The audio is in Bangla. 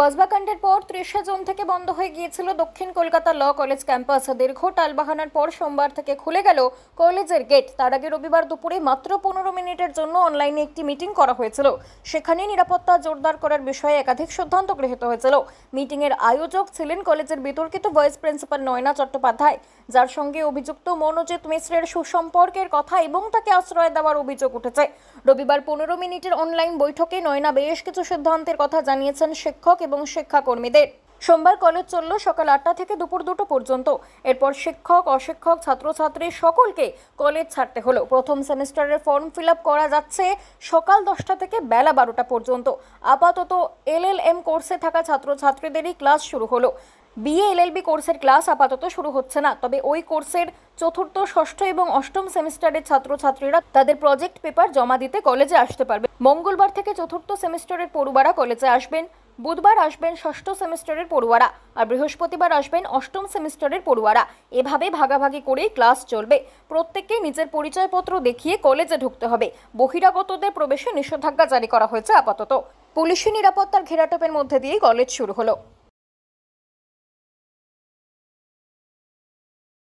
কসবাকাণ্ডের পর 30 জুন থেকে বন্ধ হয়ে গিয়েছিল দক্ষিণ কলকাতা ল কলেজ ক্যাম্পাস। দীর্ঘ টালবাহানার পর সোমবার থেকে খুলে গেল কলেজের গেট। তার আগে রবিবার দুপুরে মাত্র 15 মিনিটের জন্য অনলাইনে একটি মিটিং করা হয়েছিল। সেখানে নিরাপত্তা জোরদার করার বিষয়ে একাধিক সিদ্ধান্ত গৃহীত হয়েছিল। মিটিংয়ের আয়োজক ছিলেন কলেজের বিতর্কিত ভাইস প্রিন্সিপাল নয়না চট্টোপাধ্যায়, যার সঙ্গে অভিযুক্ত মনোজিৎ মিশ্রের সুসম্পর্কের কথা এবং তাকে আশ্রয় দেওয়ার অভিযোগ উঠেছে। রবিবার 15 মিনিটের অনলাইন বৈঠকে নয়না বেশ কিছু সিদ্ধান্তের কথা জানিয়েছেন শিক্ষক এবং শিক্ষাকর্মীদের। সোমবার কলেজ চলল সকাল 8টা থেকে দুপুর 2টো পর্যন্ত। এরপর শিক্ষক, অশিক্ষক, ছাত্রছাত্রী সকলকে কলেজ ছাড়তে হলো। প্রথম সেমিস্টারের ফর্ম ফিল আপ করা যাচ্ছে সকাল 10টা থেকে বেলা 12টা পর্যন্ত। আপাতত LLM কোর্সে থাকা ছাত্রছাত্রীদেরই ক্লাস শুরু হলো। BA LLB কোর্সের ক্লাস আপাতত শুরু হচ্ছে না, তবে ওই কোর্সের চতুর্থ, ষষ্ঠ এবং অষ্টম সেমিস্টারের ছাত্রছাত্রীরা তাদের প্রজেক্ট পেপার জমা দিতে কলেজে আসতে পারবে। মঙ্গলবার থেকে চতুর্থ সেমিস্টারের পড়ুয়ারা কলেজে আসবেন, বুধবার আসবেন ষষ্ঠ সেমিস্টারের পড়ুয়ারা, আর বৃহস্পতিবার আসবেন অষ্টম সেমিস্টারের পড়ুয়ারা। এভাবে ভাগাভাগি করেই ক্লাস চলবে। প্রত্যেককে নিজের পরিচয়পত্র দেখিয়ে কলেজে ঢুকতে হবে। বহিরাগতদের প্রবেশে নিষেধাজ্ঞা জারি করা হয়েছে আপাতত। পুলিশি নিরাপত্তার ঘেরাটোপের মধ্যে দিয়েই কলেজ শুরু হলো।